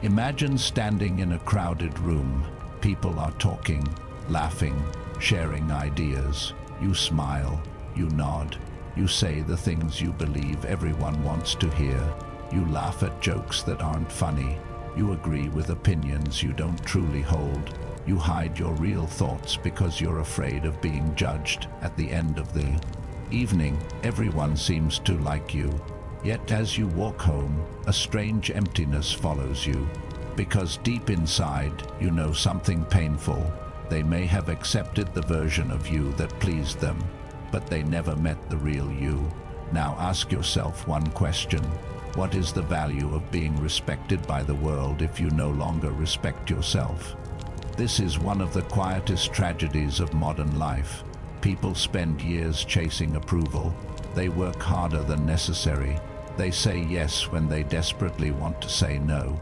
Imagine standing in a crowded room. People are talking, laughing, sharing ideas. You smile, you nod, you say the things you believe everyone wants to hear. You laugh at jokes that aren't funny. You agree with opinions you don't truly hold. You hide your real thoughts because you're afraid of being judged. At the end of the evening, everyone seems to like you. Yet as you walk home, a strange emptiness follows you. Because deep inside, you know something painful. They may have accepted the version of you that pleased them, but they never met the real you. Now ask yourself one question. What is the value of being respected by the world if you no longer respect yourself? This is one of the quietest tragedies of modern life. People spend years chasing approval. They work harder than necessary. They say yes when they desperately want to say no.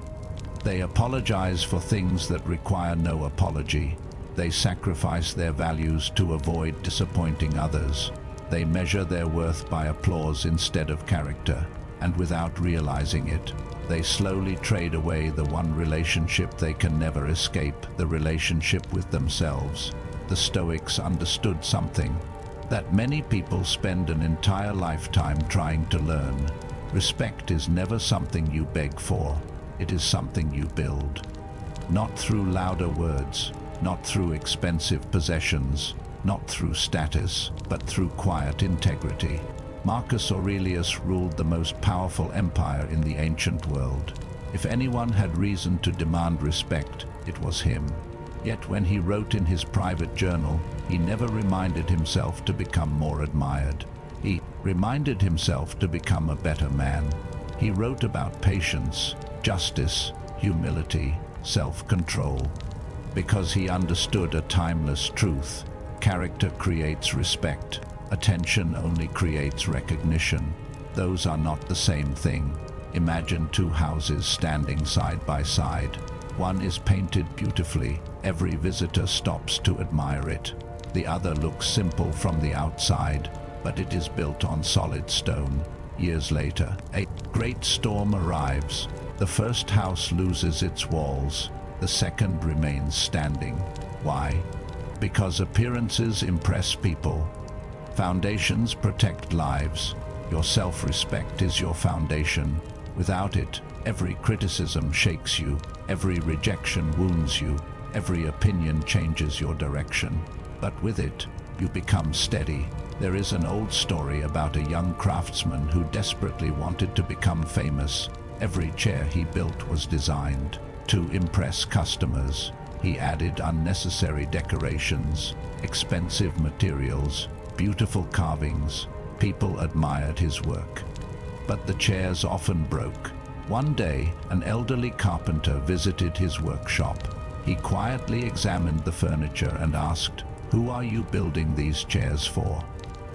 They apologize for things that require no apology. They sacrifice their values to avoid disappointing others. They measure their worth by applause instead of character, and without realizing it, they slowly trade away the one relationship they can never escape, the relationship with themselves. The Stoics understood something that many people spend an entire lifetime trying to learn. Respect is never something you beg for. It is something you build. Not through louder words, not through expensive possessions, not through status, but through quiet integrity. Marcus Aurelius ruled the most powerful empire in the ancient world. If anyone had reason to demand respect, it was him. Yet when he wrote in his private journal, he never reminded himself to become more admired. He reminded himself to become a better man. He wrote about patience, justice, humility, self-control. Because he understood a timeless truth: character creates respect. Attention only creates recognition. Those are not the same thing. Imagine two houses standing side by side. One is painted beautifully. Every visitor stops to admire it. The other looks simple from the outside, but it is built on solid stone. Years later, a great storm arrives. The first house loses its walls. The second remains standing. Why? Because appearances impress people. Foundations protect lives. Your self-respect is your foundation. Without it, every criticism shakes you, every rejection wounds you, every opinion changes your direction. But with it, you become steady. There is an old story about a young craftsman who desperately wanted to become famous. Every chair he built was designed to impress customers. He added unnecessary decorations, expensive materials, beautiful carvings. People admired his work. But the chairs often broke. One day, an elderly carpenter visited his workshop. He quietly examined the furniture and asked, "Who are you building these chairs for?"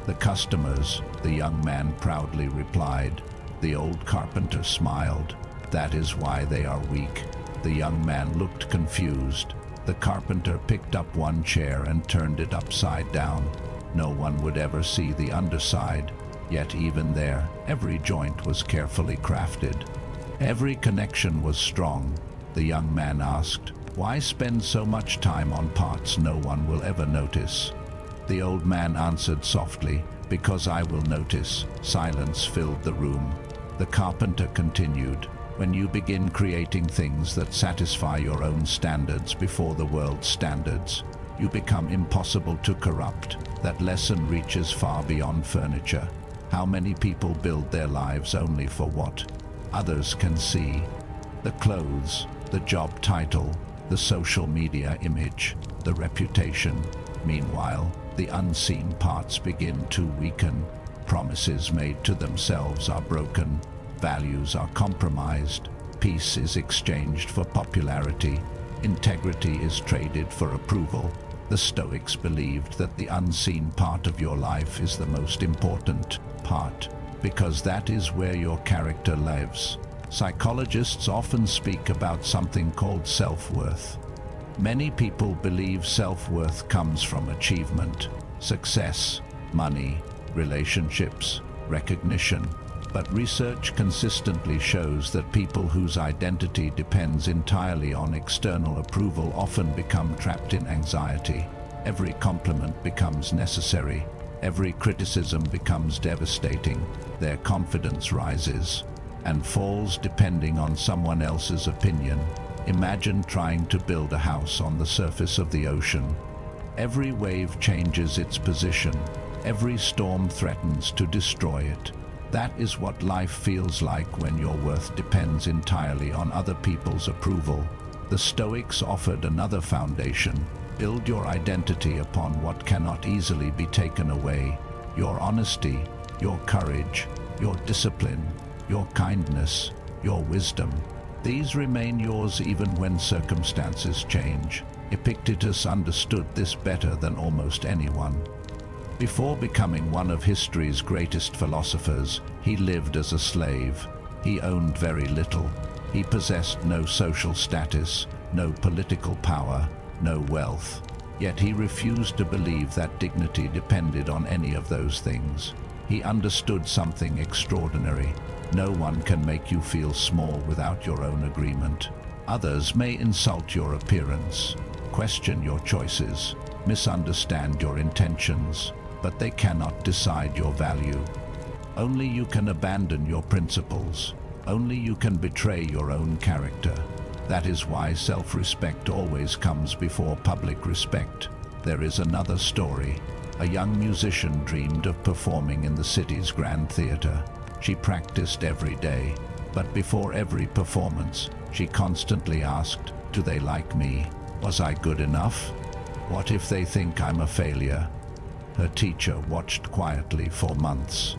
"The customers," the young man proudly replied. The old carpenter smiled. "That is why they are weak." The young man looked confused. The carpenter picked up one chair and turned it upside down. No one would ever see the underside. Yet even there, every joint was carefully crafted. Every connection was strong. The young man asked, "Why spend so much time on parts no one will ever notice?" The old man answered softly, "Because I will notice." Silence filled the room. The carpenter continued, "When you begin creating things that satisfy your own standards before the world's standards, you become impossible to corrupt." That lesson reaches far beyond furniture. How many people build their lives only for what others can see? The clothes, the job title, the social media image, the reputation. Meanwhile, the unseen parts begin to weaken. Promises made to themselves are broken. Values are compromised. Peace is exchanged for popularity. Integrity is traded for approval. The Stoics believed that the unseen part of your life is the most important part, because that is where your character lives. Psychologists often speak about something called self-worth. Many people believe self-worth comes from achievement, success, money, relationships, recognition. But research consistently shows that people whose identity depends entirely on external approval often become trapped in anxiety. Every compliment becomes necessary. Every criticism becomes devastating. Their confidence rises and falls depending on someone else's opinion. Imagine trying to build a house on the surface of the ocean. Every wave changes its position. Every storm threatens to destroy it. That is what life feels like when your worth depends entirely on other people's approval. The Stoics offered another foundation. Build your identity upon what cannot easily be taken away: your honesty, your courage, your discipline, your kindness, your wisdom. These remain yours even when circumstances change. Epictetus understood this better than almost anyone. Before becoming one of history's greatest philosophers, he lived as a slave. He owned very little. He possessed no social status, no political power, no wealth. Yet he refused to believe that dignity depended on any of those things. He understood something extraordinary. No one can make you feel small without your own agreement. Others may insult your appearance, question your choices, misunderstand your intentions, but they cannot decide your value. Only you can abandon your principles. Only you can betray your own character. That is why self-respect always comes before public respect. There is another story. A young musician dreamed of performing in the city's grand theater. She practiced every day, but before every performance, she constantly asked, "Do they like me? Was I good enough? What if they think I'm a failure?" Her teacher watched quietly for months.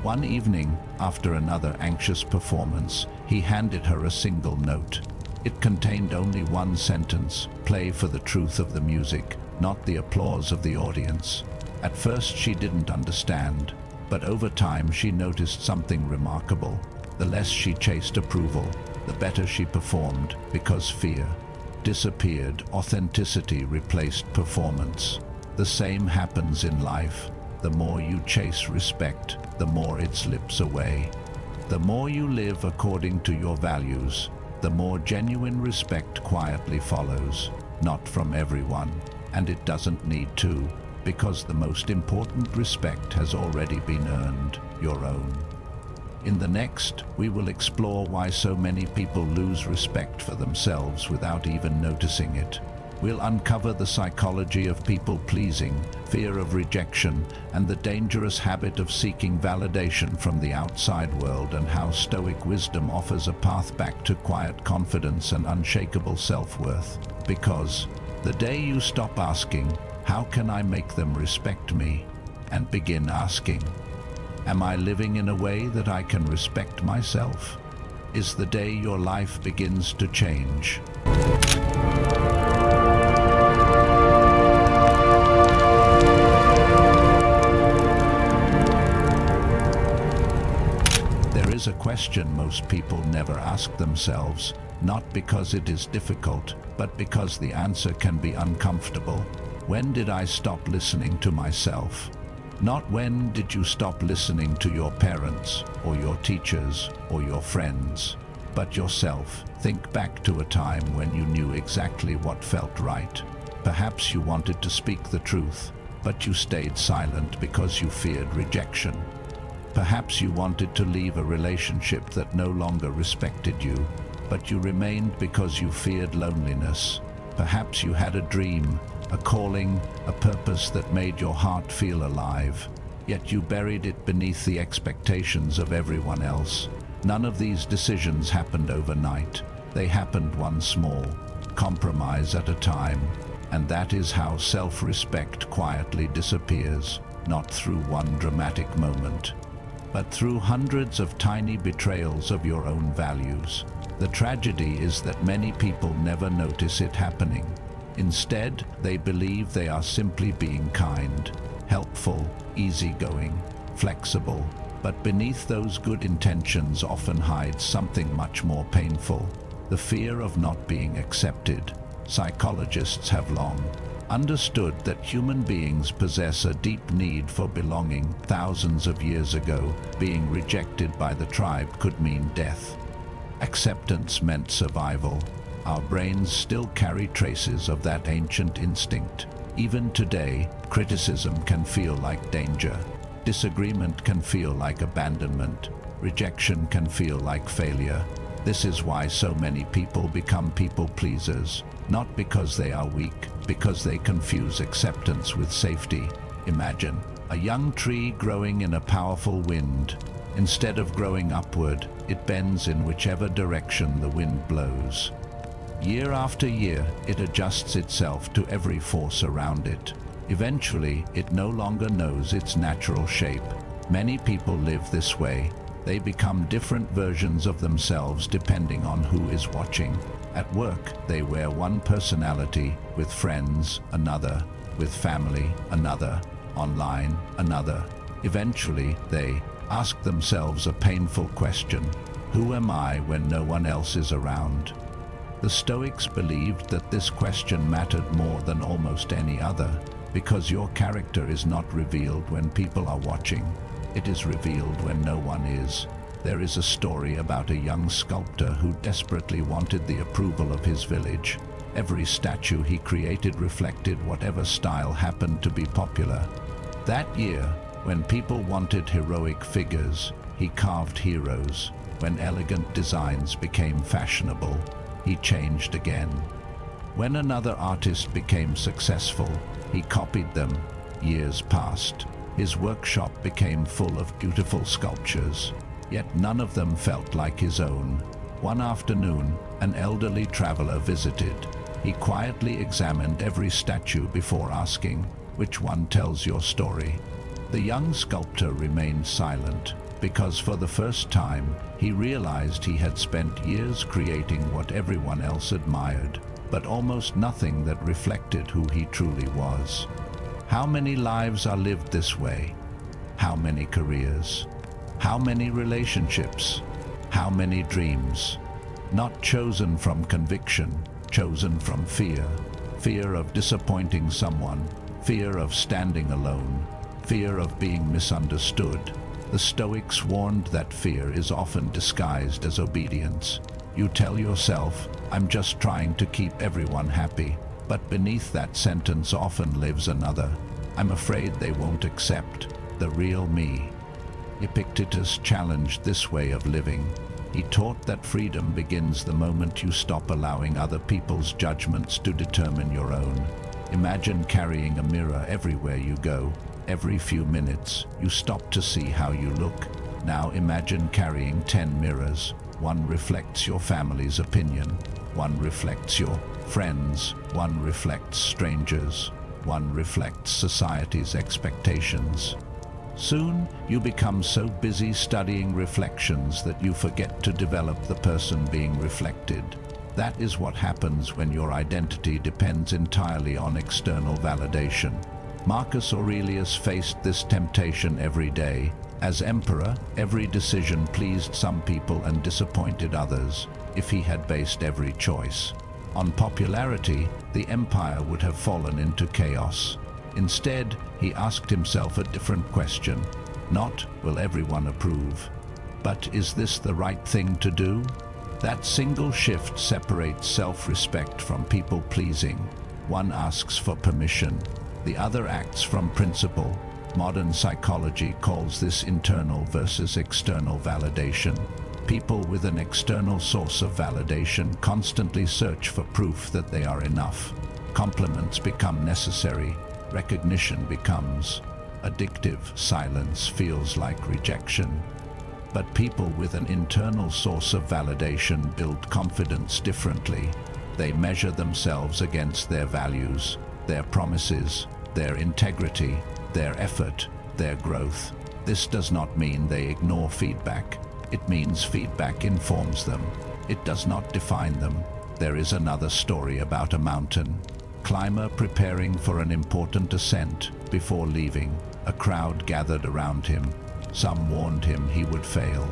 One evening, after another anxious performance, he handed her a single note. It contained only one sentence: "Play for the truth of the music, not the applause of the audience." At first she didn't understand, but over time she noticed something remarkable. The less she chased approval, the better she performed, because fear disappeared, authenticity replaced performance. The same happens in life. The more you chase respect, the more it slips away. The more you live according to your values, the more genuine respect quietly follows. Not from everyone, and it doesn't need to, because the most important respect has already been earned, your own. In the next, we will explore why so many people lose respect for themselves without even noticing it. We'll uncover the psychology of people-pleasing, fear of rejection, and the dangerous habit of seeking validation from the outside world, and how Stoic wisdom offers a path back to quiet confidence and unshakable self-worth. Because the day you stop asking, "How can I make them respect me?" and begin asking, "Am I living in a way that I can respect myself?" is the day your life begins to change. There is a question most people never ask themselves, not because it is difficult, but because the answer can be uncomfortable. When did I stop listening to myself? Not when did you stop listening to your parents, or your teachers, or your friends, but yourself. Think back to a time when you knew exactly what felt right. Perhaps you wanted to speak the truth, but you stayed silent because you feared rejection. Perhaps you wanted to leave a relationship that no longer respected you, but you remained because you feared loneliness. Perhaps you had a dream, a calling, a purpose that made your heart feel alive, yet you buried it beneath the expectations of everyone else. None of these decisions happened overnight. They happened one small compromise at a time, and that is how self-respect quietly disappears, not through one dramatic moment, but through hundreds of tiny betrayals of your own values. The tragedy is that many people never notice it happening. Instead, they believe they are simply being kind, helpful, easygoing, flexible. But beneath those good intentions often hides something much more painful: the fear of not being accepted. Psychologists have long understood that human beings possess a deep need for belonging. Thousands of years ago, being rejected by the tribe could mean death. Acceptance meant survival. Our brains still carry traces of that ancient instinct. Even today, criticism can feel like danger. Disagreement can feel like abandonment. Rejection can feel like failure. This is why so many people become people pleasers. Not because they are weak, because they confuse acceptance with safety. Imagine a young tree growing in a powerful wind. Instead of growing upward, it bends in whichever direction the wind blows. Year after year, it adjusts itself to every force around it. Eventually, it no longer knows its natural shape. Many people live this way. They become different versions of themselves depending on who is watching. At work, they wear one personality, with friends, another, with family, another, online, another. Eventually, they ask themselves a painful question: who am I when no one else is around? The Stoics believed that this question mattered more than almost any other, because your character is not revealed when people are watching. It is revealed when no one is. There is a story about a young sculptor who desperately wanted the approval of his village. Every statue he created reflected whatever style happened to be popular. That year, when people wanted heroic figures, he carved heroes. When elegant designs became fashionable, he changed again. When another artist became successful, he copied them. Years passed. His workshop became full of beautiful sculptures, yet none of them felt like his own. One afternoon, an elderly traveler visited. He quietly examined every statue before asking, "Which one tells your story?" The young sculptor remained silent, because for the first time, he realized he had spent years creating what everyone else admired, but almost nothing that reflected who he truly was. How many lives are lived this way? How many careers? How many relationships? How many dreams? Not chosen from conviction, chosen from fear. Fear of disappointing someone, fear of standing alone, fear of being misunderstood. The Stoics warned that fear is often disguised as obedience. You tell yourself, "I'm just trying to keep everyone happy." But beneath that sentence often lives another: "I'm afraid they won't accept the real me." Epictetus challenged this way of living. He taught that freedom begins the moment you stop allowing other people's judgments to determine your own. Imagine carrying a mirror everywhere you go. Every few minutes, you stop to see how you look. Now imagine carrying 10 mirrors. One reflects your family's opinion. One reflects your friends. One reflects strangers. One reflects society's expectations. Soon, you become so busy studying reflections that you forget to develop the person being reflected. That is what happens when your identity depends entirely on external validation. Marcus Aurelius faced this temptation every day. As emperor, every decision pleased some people and disappointed others. If he had based every choice on popularity, the empire would have fallen into chaos. Instead, he asked himself a different question. Not, will everyone approve? But is this the right thing to do? That single shift separates self-respect from people-pleasing. One asks for permission. The other acts from principle. Modern psychology calls this internal versus external validation. People with an external source of validation constantly search for proof that they are enough. Compliments become necessary. Recognition becomes addictive. Silence feels like rejection. But people with an internal source of validation build confidence differently. They measure themselves against their values, their promises, their integrity, their effort, their growth. This does not mean they ignore feedback. It means feedback informs them. It does not define them. There is another story about a mountain climber preparing for an important ascent. Before leaving, a crowd gathered around him. Some warned him he would fail.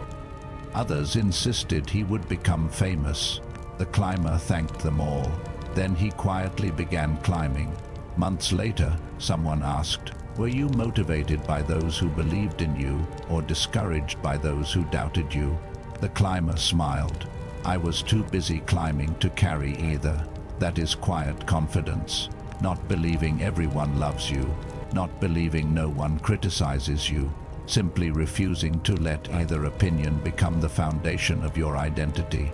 Others insisted he would become famous. The climber thanked them all. Then he quietly began climbing. Months later, someone asked, "Were you motivated by those who believed in you or discouraged by those who doubted you?" The climber smiled. "I was too busy climbing to carry either." That is quiet confidence. Not believing everyone loves you, not believing no one criticizes you, simply refusing to let either opinion become the foundation of your identity.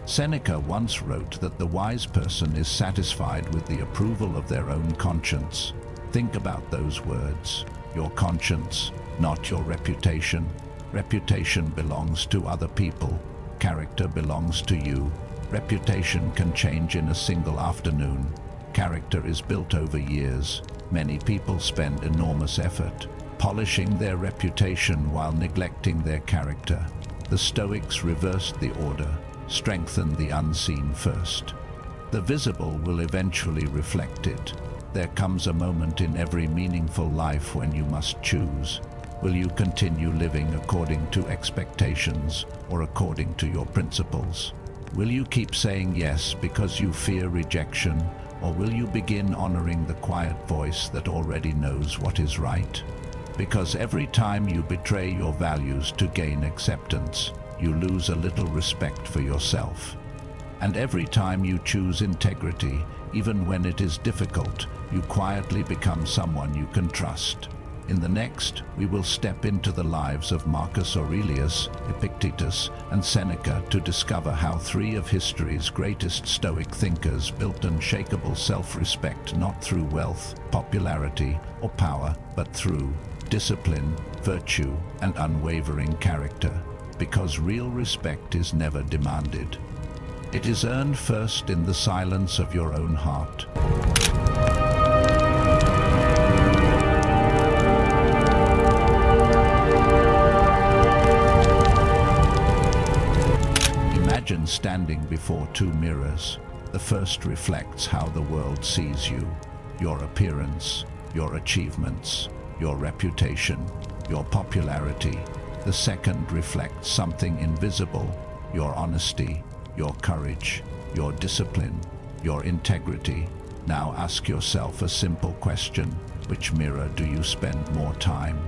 Seneca once wrote that the wise person is satisfied with the approval of their own conscience. Think about those words. Your conscience, not your reputation. Reputation belongs to other people. Character belongs to you. Reputation can change in a single afternoon. Character is built over years. Many people spend enormous effort polishing their reputation while neglecting their character. The Stoics reversed the order, strengthened the unseen first. The visible will eventually reflect it. There comes a moment in every meaningful life when you must choose. Will you continue living according to expectations or according to your principles? Will you keep saying yes because you fear rejection, or will you begin honoring the quiet voice that already knows what is right? Because every time you betray your values to gain acceptance, you lose a little respect for yourself. And every time you choose integrity, even when it is difficult, you quietly become someone you can trust. In the next, we will step into the lives of Marcus Aurelius, Epictetus, and Seneca to discover how three of history's greatest Stoic thinkers built unshakable self-respect not through wealth, popularity, or power, but through discipline, virtue, and unwavering character. Because real respect is never demanded. It is earned first in the silence of your own heart. Imagine standing before two mirrors. The first reflects how the world sees you, your appearance, your achievements, your reputation, your popularity. The second reflects something invisible, your honesty, your courage, your discipline, your integrity. Now ask yourself a simple question. Which mirror do you spend more time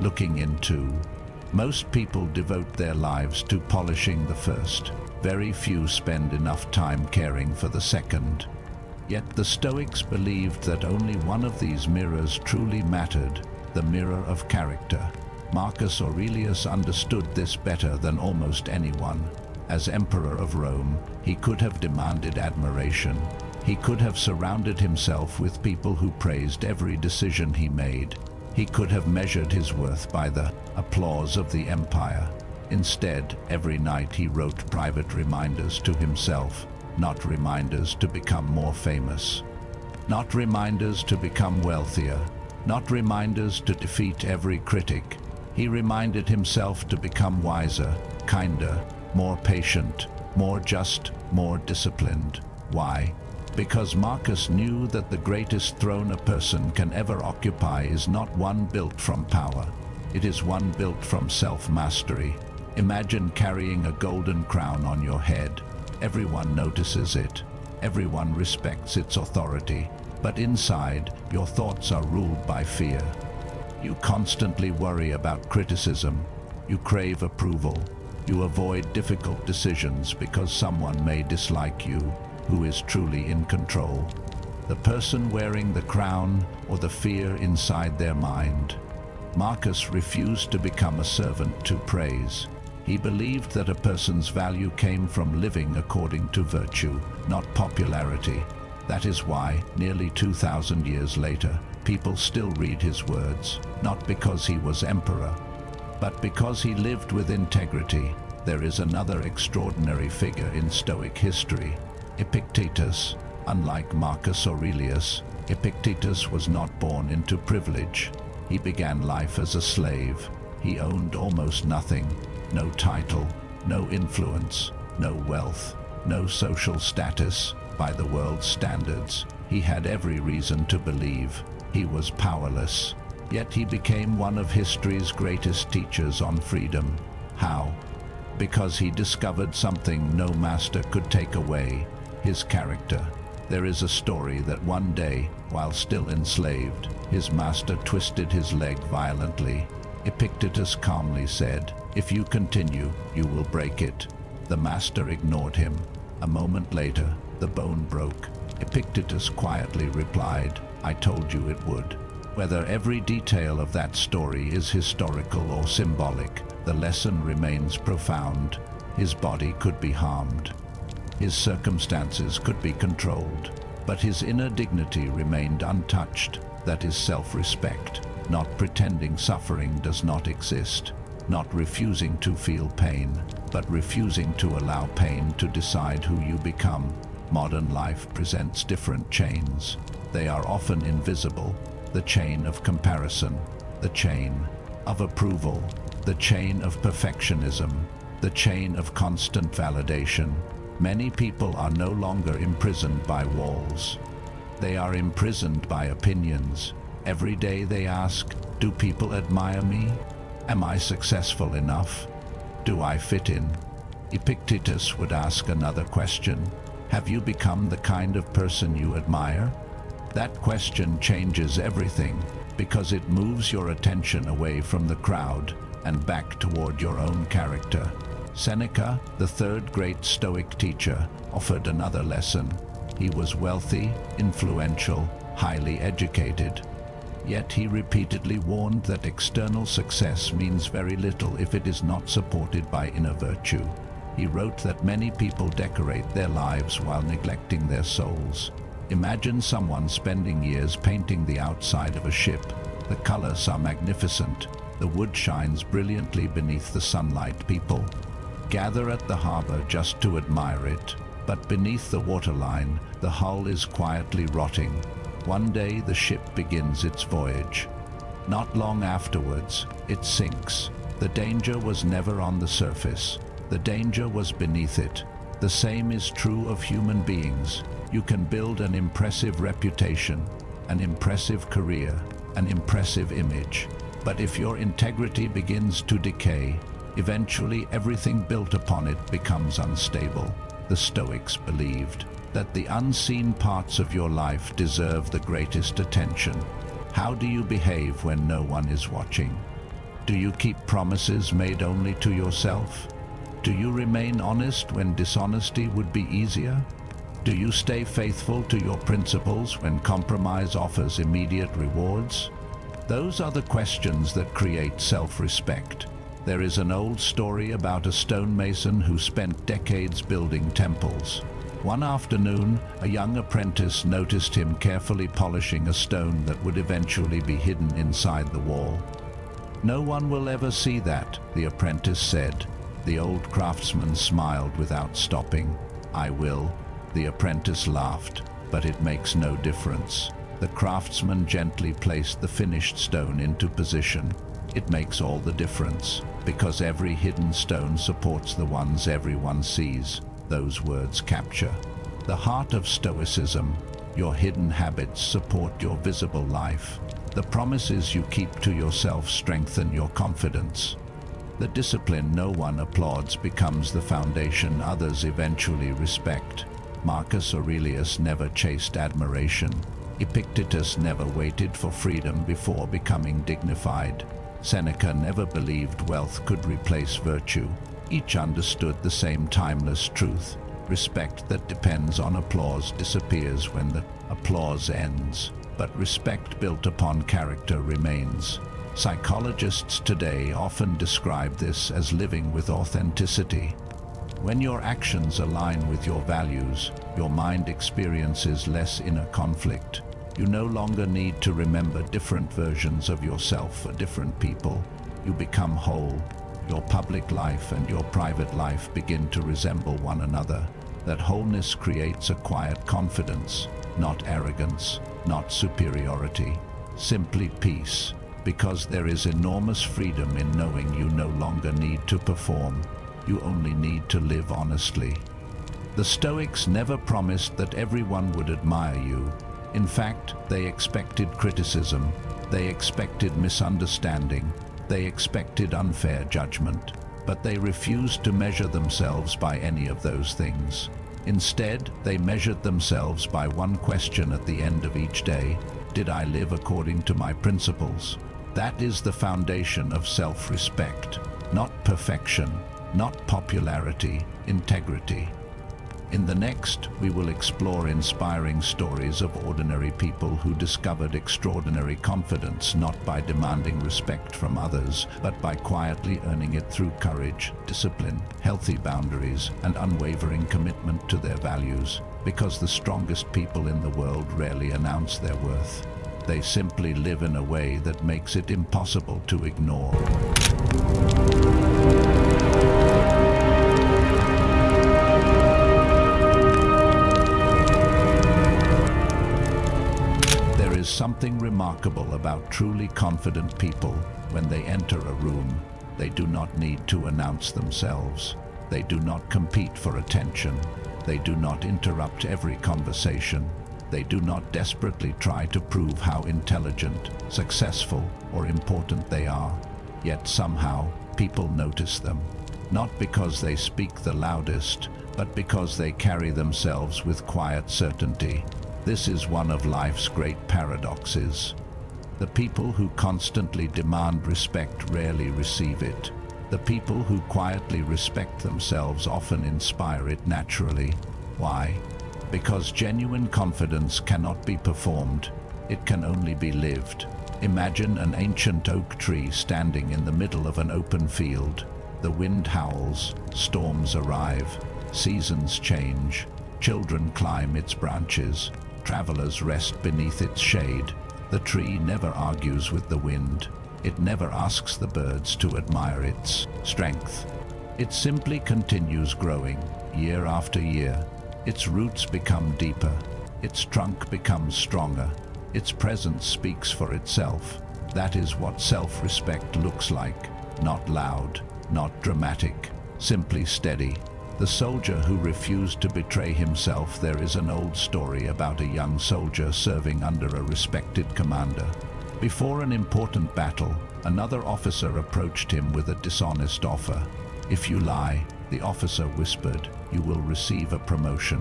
looking into? Most people devote their lives to polishing the first. Very few spend enough time caring for the second. Yet the Stoics believed that only one of these mirrors truly mattered, the mirror of character. Marcus Aurelius understood this better than almost anyone. As Emperor of Rome, he could have demanded admiration. He could have surrounded himself with people who praised every decision he made. He could have measured his worth by the applause of the empire. Instead, every night he wrote private reminders to himself, not reminders to become more famous, not reminders to become wealthier, not reminders to defeat every critic. He reminded himself to become wiser, kinder, more patient, more just, more disciplined. Why? Because Marcus knew that the greatest throne a person can ever occupy is not one built from power. It is one built from self-mastery. Imagine carrying a golden crown on your head. Everyone notices it. Everyone respects its authority. But inside, your thoughts are ruled by fear. You constantly worry about criticism. You crave approval. You avoid difficult decisions because someone may dislike you. Who is truly in control? The person wearing the crown or the fear inside their mind? Marcus refused to become a servant to praise. He believed that a person's value came from living according to virtue, not popularity. That is why, nearly 2,000 years later, people still read his words, not because he was emperor, but because he lived with integrity. There is another extraordinary figure in Stoic history, Epictetus. Unlike Marcus Aurelius, Epictetus was not born into privilege. He began life as a slave. He owned almost nothing. No title, no influence, no wealth, no social status by the world's standards. He had every reason to believe he was powerless. Yet he became one of history's greatest teachers on freedom. How? Because he discovered something no master could take away: his character. There is a story that one day, while still enslaved, his master twisted his leg violently. Epictetus calmly said, "If you continue, you will break it." The master ignored him. A moment later, the bone broke. Epictetus quietly replied, "I told you it would." Whether every detail of that story is historical or symbolic, the lesson remains profound. His body could be harmed. His circumstances could be controlled, but his inner dignity remained untouched. That is self-respect, not pretending suffering does not exist, not refusing to feel pain, but refusing to allow pain to decide who you become. Modern life presents different chains. They are often invisible: the chain of comparison, the chain of approval, the chain of perfectionism, the chain of constant validation. Many people are no longer imprisoned by walls. They are imprisoned by opinions. Every day they ask, do people admire me? Am I successful enough? Do I fit in? Epictetus would ask another question. Have you become the kind of person you admire? That question changes everything, because it moves your attention away from the crowd and back toward your own character. Seneca, the third great Stoic teacher, offered another lesson. He was wealthy, influential, highly educated. Yet he repeatedly warned that external success means very little if it is not supported by inner virtue. He wrote that many people decorate their lives while neglecting their souls. Imagine someone spending years painting the outside of a ship. The colors are magnificent. The wood shines brilliantly beneath the sunlight. People gather at the harbor just to admire it, but beneath the waterline, the hull is quietly rotting. One day the ship begins its voyage. Not long afterwards, it sinks. The danger was never on the surface. The danger was beneath it. The same is true of human beings. You can build an impressive reputation, an impressive career, an impressive image. But if your integrity begins to decay, eventually everything built upon it becomes unstable. The Stoics believed that the unseen parts of your life deserve the greatest attention. How do you behave when no one is watching? Do you keep promises made only to yourself? Do you remain honest when dishonesty would be easier? Do you stay faithful to your principles when compromise offers immediate rewards? Those are the questions that create self-respect. There is an old story about a stonemason who spent decades building temples. One afternoon, a young apprentice noticed him carefully polishing a stone that would eventually be hidden inside the wall. "No one will ever see that," the apprentice said. The old craftsman smiled without stopping. "I will." The apprentice laughed, "But it makes no difference." The craftsman gently placed the finished stone into position. "It makes all the difference, because every hidden stone supports the ones everyone sees." Those words capture the heart of Stoicism. Your hidden habits support your visible life. The promises you keep to yourself strengthen your confidence. The discipline no one applauds becomes the foundation others eventually respect. Marcus Aurelius never chased admiration. Epictetus never waited for freedom before becoming dignified. Seneca never believed wealth could replace virtue. Each understood the same timeless truth. Respect that depends on applause disappears when the applause ends, but respect built upon character remains. Psychologists today often describe this as living with authenticity. When your actions align with your values, your mind experiences less inner conflict. You no longer need to remember different versions of yourself for different people. You become whole. Your public life and your private life begin to resemble one another. That wholeness creates a quiet confidence, not arrogance, not superiority, simply peace, because there is enormous freedom in knowing you no longer need to perform. You only need to live honestly. The Stoics never promised that everyone would admire you. In fact, they expected criticism, they expected misunderstanding, they expected unfair judgment, but they refused to measure themselves by any of those things. Instead, they measured themselves by one question at the end of each day: did I live according to my principles? That is the foundation of self-respect. Not perfection, not popularity, integrity. In the next, we will explore inspiring stories of ordinary people who discovered extraordinary confidence not by demanding respect from others, but by quietly earning it through courage, discipline, healthy boundaries, and unwavering commitment to their values. Because the strongest people in the world rarely announce their worth. They simply live in a way that makes it impossible to ignore. There is something remarkable about truly confident people. When they enter a room, they do not need to announce themselves. They do not compete for attention. They do not interrupt every conversation. They do not desperately try to prove how intelligent, successful, or important they are. Yet somehow, people notice them. Not because they speak the loudest, but because they carry themselves with quiet certainty. This is one of life's great paradoxes. The people who constantly demand respect rarely receive it. The people who quietly respect themselves often inspire it naturally. Why? Because genuine confidence cannot be performed, it can only be lived. Imagine an ancient oak tree standing in the middle of an open field. The wind howls, storms arrive, seasons change, children climb its branches, travelers rest beneath its shade. The tree never argues with the wind. It never asks the birds to admire its strength. It simply continues growing, year after year. Its roots become deeper, its trunk becomes stronger, its presence speaks for itself. That is what self-respect looks like. Not loud, not dramatic, simply steady. The soldier who refused to betray himself. There is an old story about a young soldier serving under a respected commander. Before an important battle, another officer approached him with a dishonest offer. "If you lie," the officer whispered, "you will receive a promotion."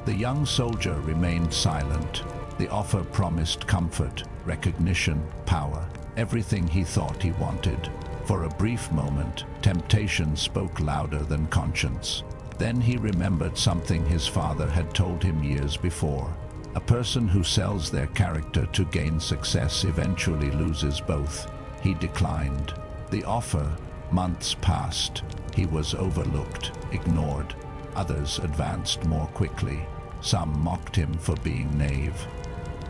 The young soldier remained silent. The offer promised comfort, recognition, power, everything he thought he wanted. For a brief moment, temptation spoke louder than conscience. Then he remembered something his father had told him years before. A person who sells their character to gain success eventually loses both. He declined. The offer. Months passed. He was overlooked, ignored. Others advanced more quickly. Some mocked him for being naive.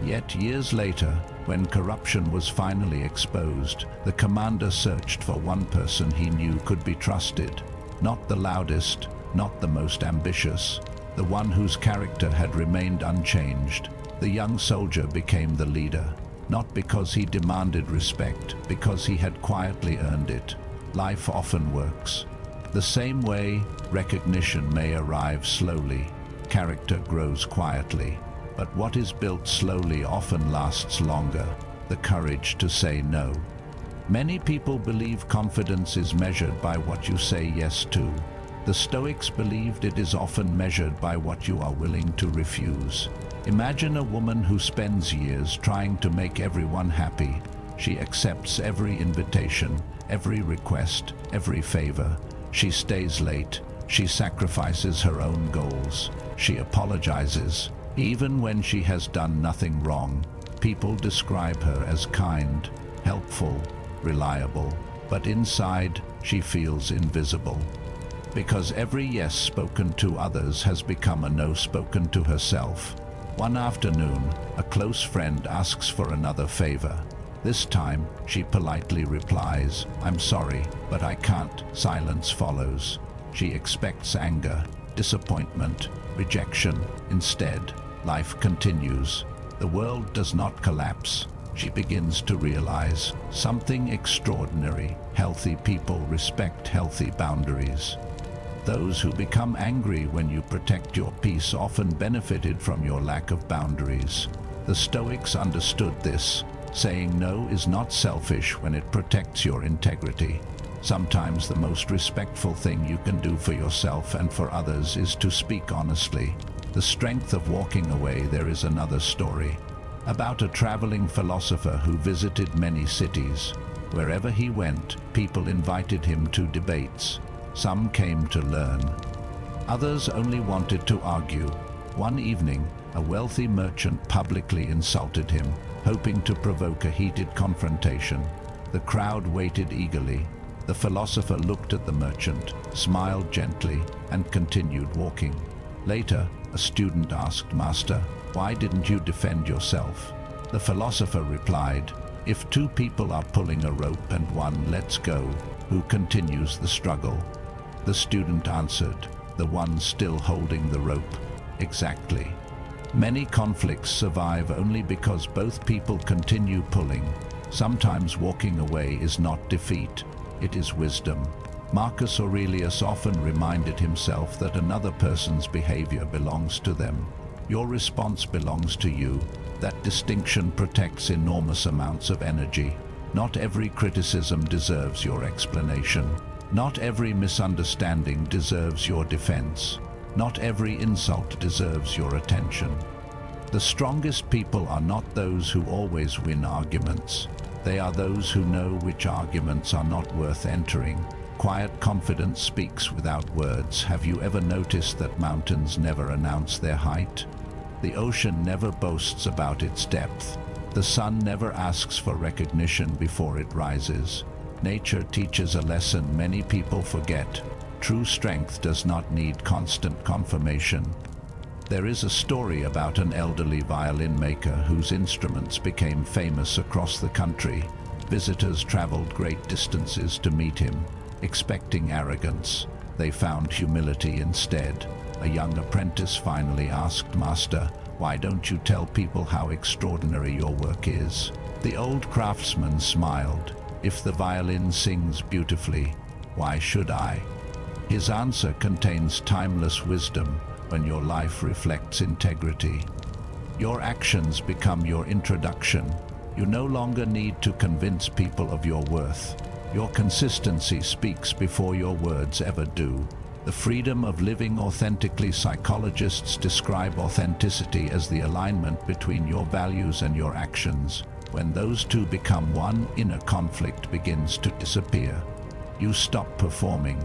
Yet years later, when corruption was finally exposed, the commander searched for one person he knew could be trusted. Not the loudest, not the most ambitious, the one whose character had remained unchanged. The young soldier became the leader, not because he demanded respect, because he had quietly earned it. Life often works the same way. Recognition may arrive slowly. Character grows quietly. But what is built slowly often lasts longer. The courage to say no. Many people believe confidence is measured by what you say yes to. The Stoics believed it is often measured by what you are willing to refuse. Imagine a woman who spends years trying to make everyone happy. She accepts every invitation, every request, every favor. She stays late. She sacrifices her own goals. She apologizes. Even when she has done nothing wrong, people describe her as kind, helpful, reliable. But inside, she feels invisible. Because every yes spoken to others has become a no spoken to herself. One afternoon, a close friend asks for another favor. This time, she politely replies, "I'm sorry, but I can't." Silence follows. She expects anger, disappointment, rejection. Instead, life continues. The world does not collapse. She begins to realize something extraordinary. Healthy people respect healthy boundaries. Those who become angry when you protect your peace often benefited from your lack of boundaries. The Stoics understood this. Saying no is not selfish when it protects your integrity. Sometimes the most respectful thing you can do for yourself and for others is to speak honestly. The strength of walking away. There is another story about a traveling philosopher who visited many cities. Wherever he went, people invited him to debates. Some came to learn. Others only wanted to argue. One evening, a wealthy merchant publicly insulted him, hoping to provoke a heated confrontation. The crowd waited eagerly. The philosopher looked at the merchant, smiled gently, and continued walking. Later, a student asked, "Master, why didn't you defend yourself?" The philosopher replied, "If two people are pulling a rope and one lets go, who continues the struggle?" The student answered, "The one still holding the rope." Exactly. Many conflicts survive only because both people continue pulling. Sometimes walking away is not defeat, it is wisdom. Marcus Aurelius often reminded himself that another person's behavior belongs to them. Your response belongs to you. That distinction protects enormous amounts of energy. Not every criticism deserves your explanation. Not every misunderstanding deserves your defense. Not every insult deserves your attention. The strongest people are not those who always win arguments. They are those who know which arguments are not worth entering. Quiet confidence speaks without words. Have you ever noticed that mountains never announce their height? The ocean never boasts about its depth. The sun never asks for recognition before it rises. Nature teaches a lesson many people forget. True strength does not need constant confirmation. There is a story about an elderly violin maker whose instruments became famous across the country. Visitors traveled great distances to meet him, expecting arrogance. They found humility instead. A young apprentice finally asked, "Master, why don't you tell people how extraordinary your work is?" The old craftsman smiled. "If the violin sings beautifully, why should I?" His answer contains timeless wisdom. When your life reflects integrity, your actions become your introduction. You no longer need to convince people of your worth. Your consistency speaks before your words ever do. The freedom of living authentically. Psychologists describe authenticity as the alignment between your values and your actions. When those two become one, inner conflict begins to disappear. You stop performing.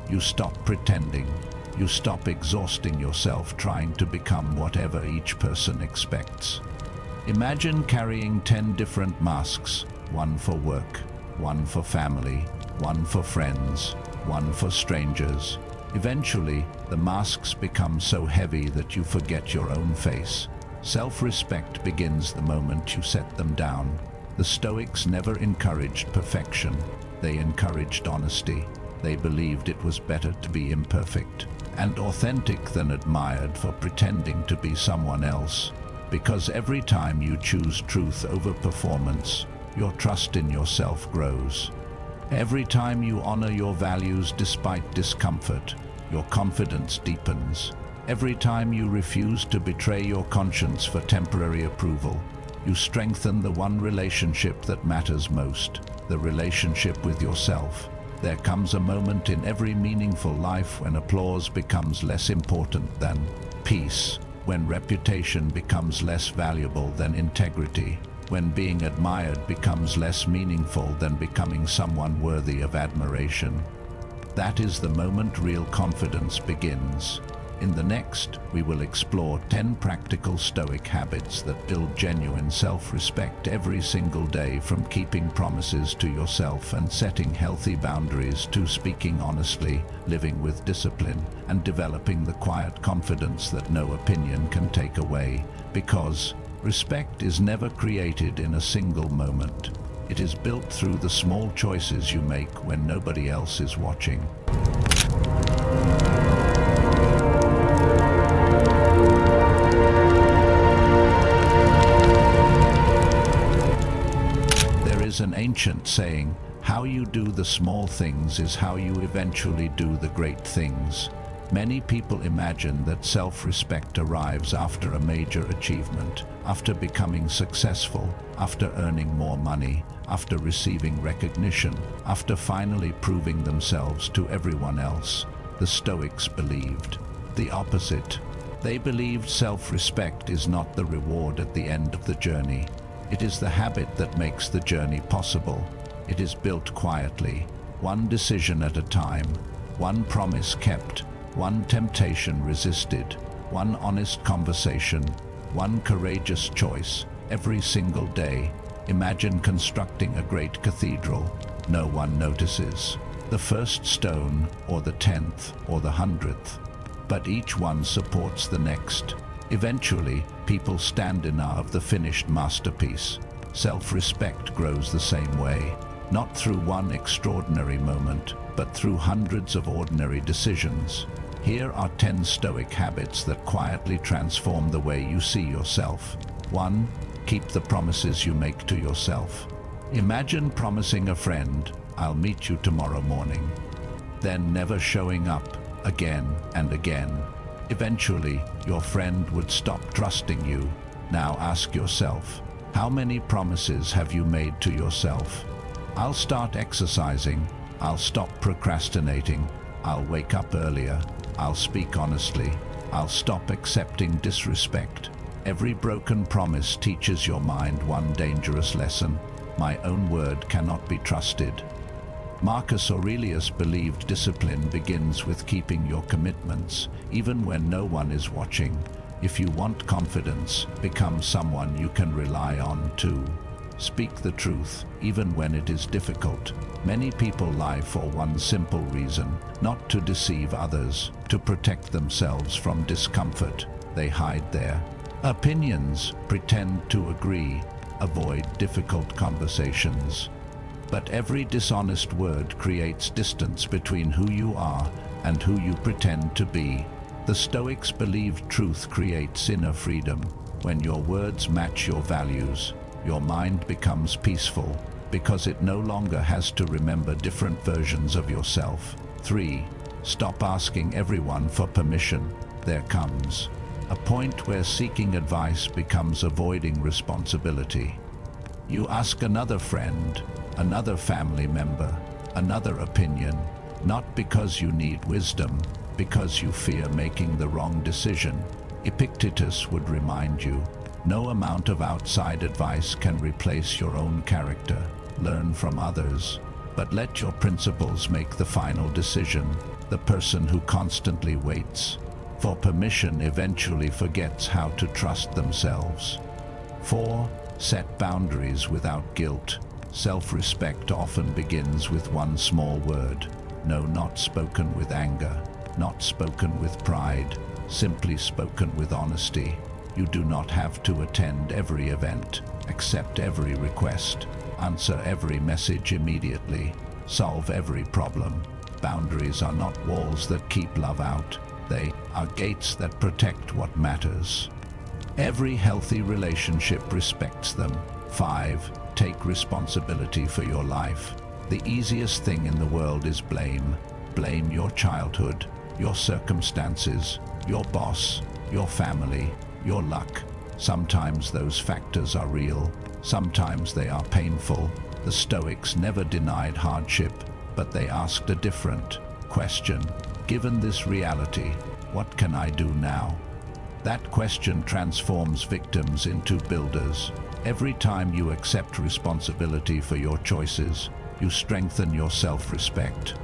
You stop pretending. You stop exhausting yourself trying to become whatever each person expects. Imagine carrying 10 different masks, one for work, one for family, one for friends, one for strangers. Eventually, the masks become so heavy that you forget your own face. Self-respect begins the moment you set them down. The Stoics never encouraged perfection. They encouraged honesty. They believed it was better to be imperfect and authentic than admired for pretending to be someone else. Because every time you choose truth over performance, your trust in yourself grows. Every time you honor your values despite discomfort, your confidence deepens. Every time you refuse to betray your conscience for temporary approval, you strengthen the one relationship that matters most, the relationship with yourself. There comes a moment in every meaningful life when applause becomes less important than peace, when reputation becomes less valuable than integrity, when being admired becomes less meaningful than becoming someone worthy of admiration. That is the moment real confidence begins. In the next, we will explore 10 practical Stoic habits that build genuine self-respect every single day, from keeping promises to yourself and setting healthy boundaries to speaking honestly, living with discipline, and developing the quiet confidence that no opinion can take away. Because respect is never created in a single moment. It is built through the small choices you make when nobody else is watching. An ancient saying, "How you do the small things is how you eventually do the great things." Many people imagine that self-respect arrives after a major achievement, after becoming successful, after earning more money, after receiving recognition, after finally proving themselves to everyone else. The Stoics believed the opposite. They believed self-respect is not the reward at the end of the journey. It is the habit that makes the journey possible. It is built quietly, one decision at a time, one promise kept, one temptation resisted, one honest conversation, one courageous choice, every single day. Imagine constructing a great cathedral. No one notices the first stone, or the 10th, or the 100th, but each one supports the next. Eventually, people stand in awe of the finished masterpiece. Self-respect grows the same way, not through one extraordinary moment, but through hundreds of ordinary decisions. Here are 10 Stoic habits that quietly transform the way you see yourself. 1. Keep the promises you make to yourself. Imagine promising a friend, "I'll meet you tomorrow morning," then never showing up again and again. Eventually, your friend would stop trusting you. Now ask yourself, how many promises have you made to yourself? "I'll start exercising," "I'll stop procrastinating," "I'll wake up earlier," "I'll speak honestly," "I'll stop accepting disrespect." Every broken promise teaches your mind one dangerous lesson: my own word cannot be trusted. Marcus Aurelius believed discipline begins with keeping your commitments, even when no one is watching. If you want confidence, become someone you can rely on too. Speak the truth, even when it is difficult. Many people lie for one simple reason: not to deceive others, to protect themselves from discomfort. They hide their opinions, pretend to agree, avoid difficult conversations. But every dishonest word creates distance between who you are and who you pretend to be. The Stoics believed truth creates inner freedom. When your words match your values, your mind becomes peaceful, because it no longer has to remember different versions of yourself. 3. Stop asking everyone for permission. There comes a point where seeking advice becomes avoiding responsibility. You ask another friend, another family member, another opinion, not because you need wisdom, because you fear making the wrong decision. Epictetus would remind you, no amount of outside advice can replace your own character. Learn from others, but let your principles make the final decision. The person who constantly waits for permission eventually forgets how to trust themselves. 4. Set boundaries without guilt. Self-respect often begins with one small word. No, not spoken with anger, not spoken with pride, simply spoken with honesty. You do not have to attend every event, accept every request, answer every message immediately, solve every problem. Boundaries are not walls that keep love out. They are gates that protect what matters. Every healthy relationship respects them. 5. Take responsibility for your life. The easiest thing in the world is blame. Blame your childhood, your circumstances, your boss, your family, your luck. Sometimes those factors are real, sometimes they are painful. The Stoics never denied hardship, but they asked a different question. Given this reality, what can I do now? That question transforms victims into builders. Every time you accept responsibility for your choices, you strengthen your self-respect.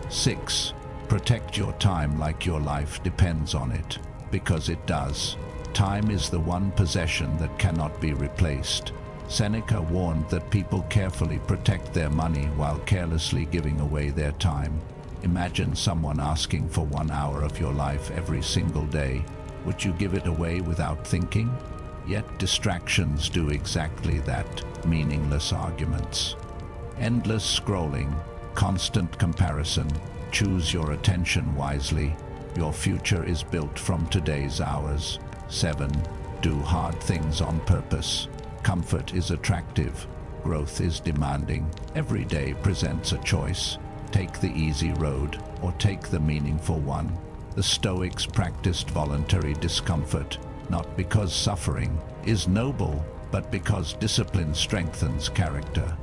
6. Protect your time like your life depends on it, because it does. Time is the one possession that cannot be replaced. Seneca warned that people carefully protect their money while carelessly giving away their time. Imagine someone asking for 1 hour of your life every single day. Would you give it away without thinking? Yet distractions do exactly that. Meaningless arguments, endless scrolling, constant comparison. Choose your attention wisely. Your future is built from today's hours. 7. Do hard things on purpose. Comfort is attractive. Growth is demanding. Every day presents a choice. Take the easy road or take the meaningful one. The Stoics practiced voluntary discomfort, not because suffering is noble, but because discipline strengthens character.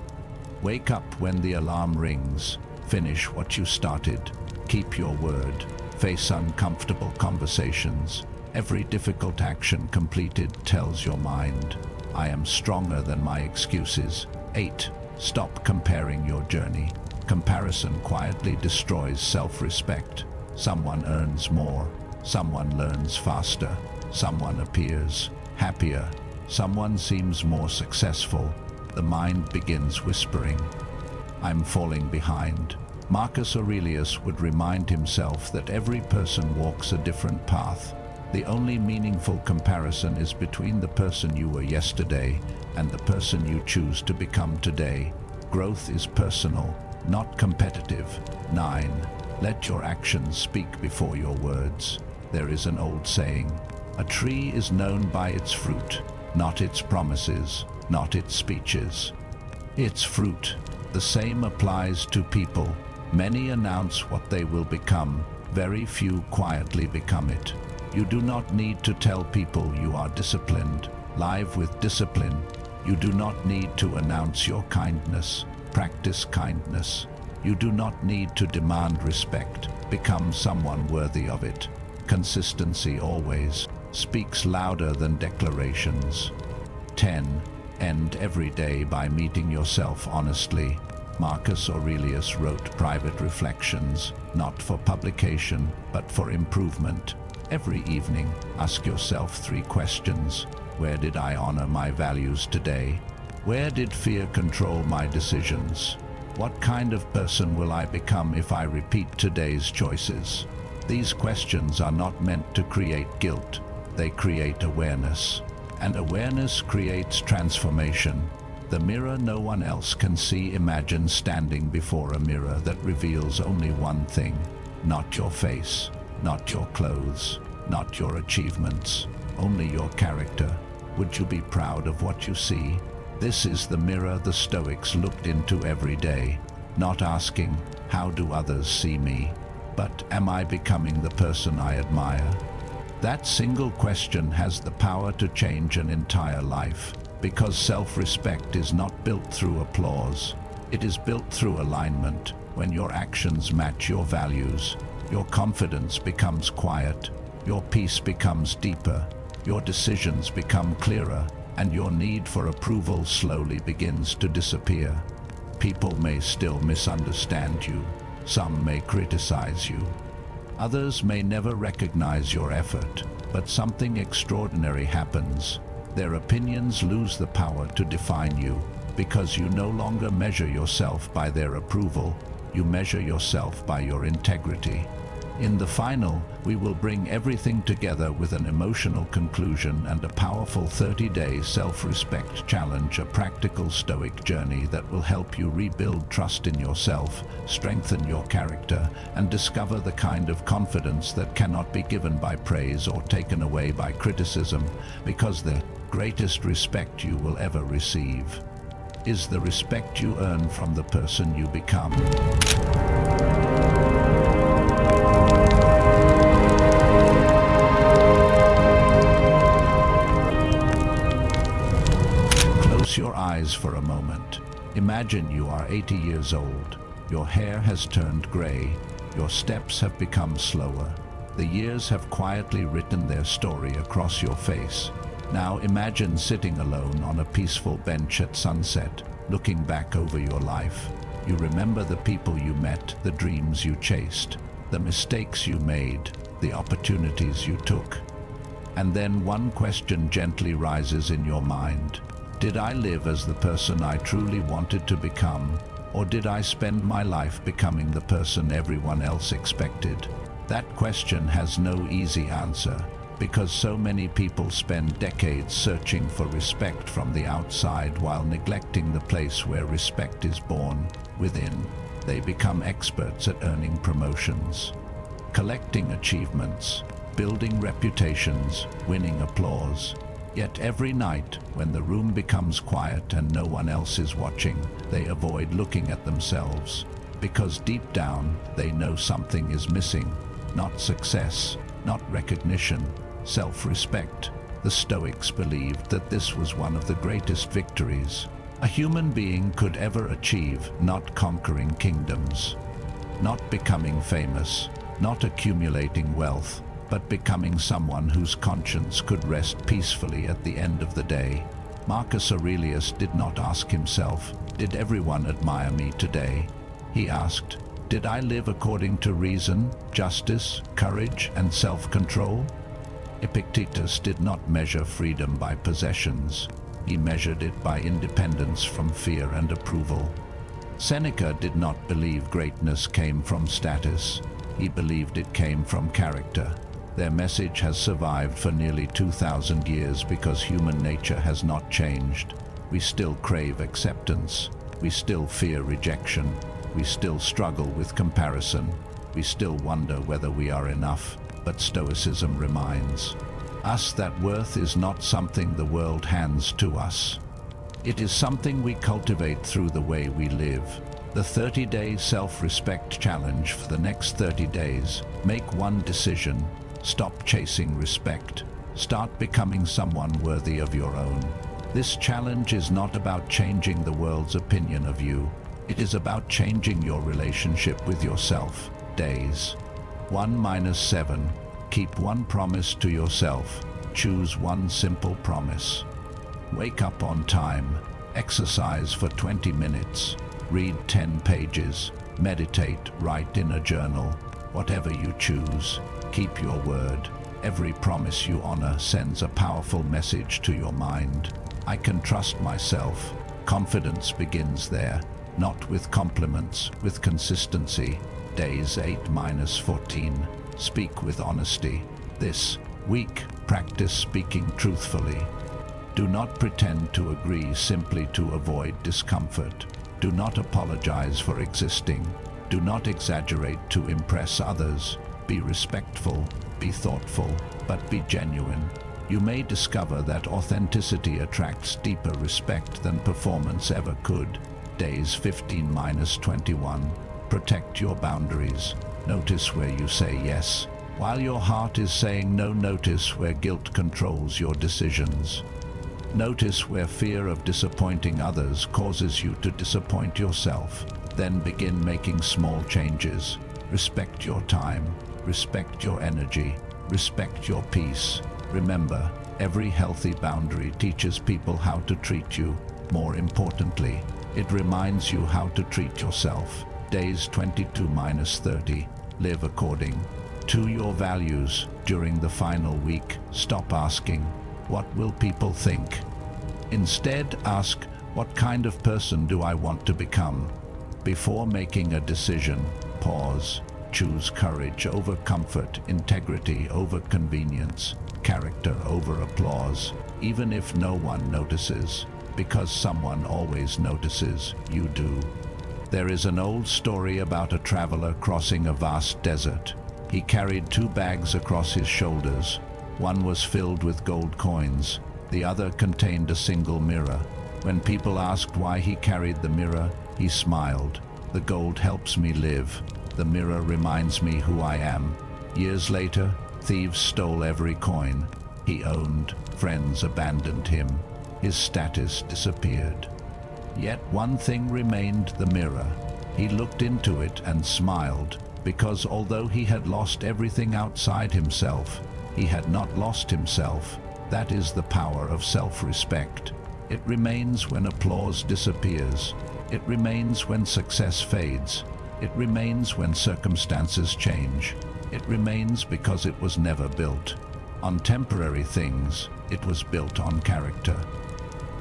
Wake up when the alarm rings. Finish what you started. Keep your word. Face uncomfortable conversations. Every difficult action completed tells your mind, I am stronger than my excuses. 8. Stop comparing your journey. Comparison quietly destroys self-respect. Someone earns more. Someone learns faster. Someone appears happier. Someone seems more successful. The mind begins whispering, I'm falling behind. Marcus Aurelius would remind himself that every person walks a different path. The only meaningful comparison is between the person you were yesterday and the person you choose to become today. Growth is personal, not competitive. 9. Let your actions speak before your words. There is an old saying, a tree is known by its fruit, not its promises, not its speeches. Its fruit. The same applies to people. Many announce what they will become, very few quietly become it. You do not need to tell people you are disciplined. Live with discipline. You do not need to announce your kindness. Practice kindness. You do not need to demand respect. Become someone worthy of it. Consistency always speaks louder than declarations. 10. End every day by meeting yourself honestly. Marcus Aurelius wrote private reflections, not for publication, but for improvement. Every evening, ask yourself 3 questions. Where did I honor my values today? Where did fear control my decisions? What kind of person will I become if I repeat today's choices? These questions are not meant to create guilt. They create awareness. And awareness creates transformation. The mirror no one else can see. Imagine standing before a mirror that reveals only one thing. Not your face, not your clothes, not your achievements, only your character. Would you be proud of what you see? This is the mirror the Stoics looked into every day, not asking, how do others see me? But am I becoming the person I admire? That single question has the power to change an entire life, because self-respect is not built through applause. It is built through alignment. When your actions match your values, your confidence becomes quiet, your peace becomes deeper, your decisions become clearer, and your need for approval slowly begins to disappear. People may still misunderstand you. Some may criticize you. Others may never recognize your effort, but something extraordinary happens. Their opinions lose the power to define you, because you no longer measure yourself by their approval. You measure yourself by your integrity. In the final, we will bring everything together with an emotional conclusion and a powerful 30-day self-respect challenge, a practical Stoic journey that will help you rebuild trust in yourself, strengthen your character, and discover the kind of confidence that cannot be given by praise or taken away by criticism, because the greatest respect you will ever receive is the respect you earn from the person you become. Close your eyes for a moment. Imagine you are 80 years old. Your hair has turned gray. Your steps have become slower. The years have quietly written their story across your face. Now imagine sitting alone on a peaceful bench at sunset, looking back over your life. You remember the people you met, the dreams you chased, the mistakes you made, the opportunities you took. And then one question gently rises in your mind. Did I live as the person I truly wanted to become, or did I spend my life becoming the person everyone else expected? That question has no easy answer, because so many people spend decades searching for respect from the outside while neglecting the place where respect is born, within. They become experts at earning promotions, collecting achievements, building reputations, winning applause. Yet every night, when the room becomes quiet and no one else is watching, they avoid looking at themselves, because deep down they know something is missing. not success, not recognition, self-respect. The Stoics believed that this was one of the greatest victories a human being could ever achieve, not conquering kingdoms, not becoming famous, not accumulating wealth, but becoming someone whose conscience could rest peacefully at the end of the day. Marcus Aurelius did not ask himself, "Did everyone admire me today?" He asked, "Did I live according to reason, justice, courage, and self-control?" Epictetus did not measure freedom by possessions. He measured it by independence from fear and approval. Seneca did not believe greatness came from status. He believed it came from character. Their message has survived for nearly 2,000 years because human nature has not changed. We still crave acceptance. We still fear rejection. We still struggle with comparison. We still wonder whether we are enough. But Stoicism reminds us that worth is not something the world hands to us. It is something we cultivate through the way we live. The 30-day self-respect challenge for the next 30 days. Make one decision. Stop chasing respect. Start becoming someone worthy of your own. This challenge is not about changing the world's opinion of you. It is about changing your relationship with yourself. Days 1-7. Keep one promise to yourself. Choose one simple promise. Wake up on time. Exercise for 20 minutes. Read 10 pages. Meditate. Write in a journal. Whatever you choose, keep your word. Every promise you honor sends a powerful message to your mind. I can trust myself. Confidence begins there, not with compliments, with consistency. Days 8-14. Speak with honesty. This week, practice speaking truthfully. Do not pretend to agree simply to avoid discomfort. Do not apologize for existing. Do not exaggerate to impress others. Be respectful, be thoughtful, but be genuine. You may discover that authenticity attracts deeper respect than performance ever could. Days 15-21. Protect your boundaries. Notice where you say yes, while your heart is saying no. Notice where guilt controls your decisions. Notice where fear of disappointing others causes you to disappoint yourself. Then begin making small changes. Respect your time. Respect your energy. Respect your peace. Remember, every healthy boundary teaches people how to treat you. More importantly, it reminds you how to treat yourself. Days 22-30. Live according to your values. During the final week, stop asking, "What will people think?" Instead, ask, "What kind of person do I want to become?" Before making a decision, pause. Choose courage over comfort, integrity over convenience, character over applause, even if no one notices, because someone always notices. You do. There is an old story about a traveler crossing a vast desert. He carried 2 bags across his shoulders. One was filled with gold coins. The other contained a single mirror. When people asked why he carried the mirror, he smiled. "The gold helps me live. The mirror reminds me who I am." Years later, thieves stole every coin he owned. Friends abandoned him. His status disappeared. Yet one thing remained: the mirror. He looked into it and smiled, because although he had lost everything outside himself, he had not lost himself. That is the power of self-respect. It remains when applause disappears. It remains when success fades. It remains when circumstances change. It remains because it was never built on temporary things. It was built on character.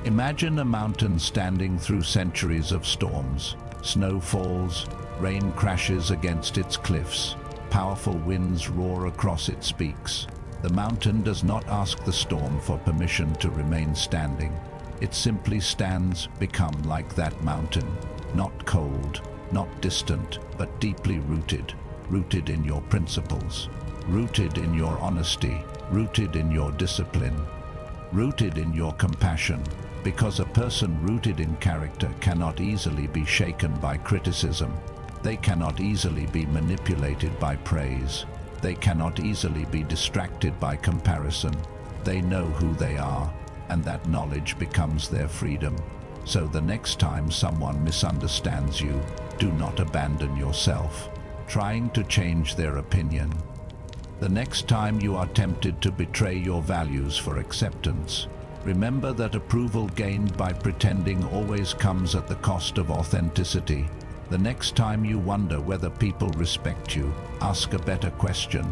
Imagine a mountain standing through centuries of storms. Snow falls, rain crashes against its cliffs, powerful winds roar across its peaks. The mountain does not ask the storm for permission to remain standing. It simply stands, become like that mountain. Not cold, not distant, but deeply rooted. Rooted in your principles. Rooted in your honesty. Rooted in your discipline. Rooted in your compassion. Because a person rooted in character cannot easily be shaken by criticism. They cannot easily be manipulated by praise. They cannot easily be distracted by comparison. They know who they are, and that knowledge becomes their freedom. So the next time someone misunderstands you, do not abandon yourself, trying to change their opinion. The next time you are tempted to betray your values for acceptance, remember that approval gained by pretending always comes at the cost of authenticity. The next time you wonder whether people respect you, ask a better question.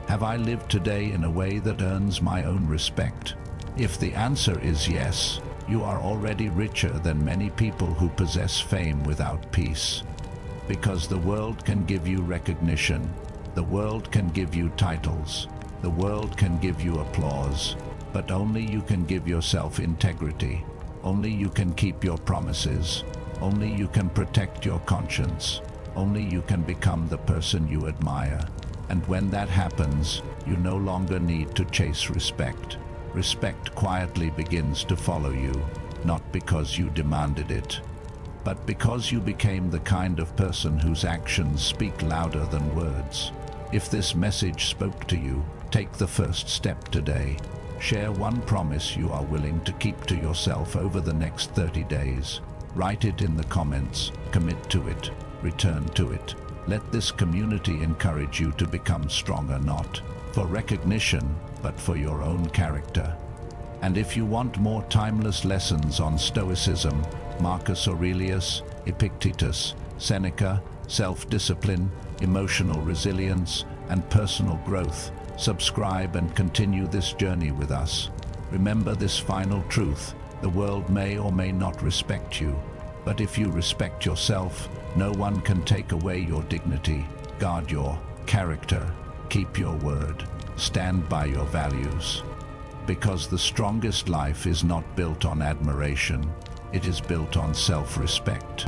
Have I lived today in a way that earns my own respect? If the answer is yes, you are already richer than many people who possess fame without peace. Because the world can give you recognition, the world can give you titles, the world can give you applause, but only you can give yourself integrity. Only you can keep your promises. Only you can protect your conscience. Only you can become the person you admire. And when that happens, you no longer need to chase respect. Respect quietly begins to follow you, not because you demanded it, but because you became the kind of person whose actions speak louder than words. If this message spoke to you, take the first step today. Share one promise you are willing to keep to yourself over the next 30 days. Write it in the comments, commit to it, return to it. Let this community encourage you to become stronger, not for recognition, but for your own character. And if you want more timeless lessons on Stoicism, Marcus Aurelius, Epictetus, Seneca, self-discipline, emotional resilience, and personal growth, subscribe and continue this journey with us. Remember this final truth: the world may or may not respect you, but if you respect yourself, no one can take away your dignity. Guard your character, keep your word, stand by your values. Because the strongest life is not built on admiration, it is built on self-respect.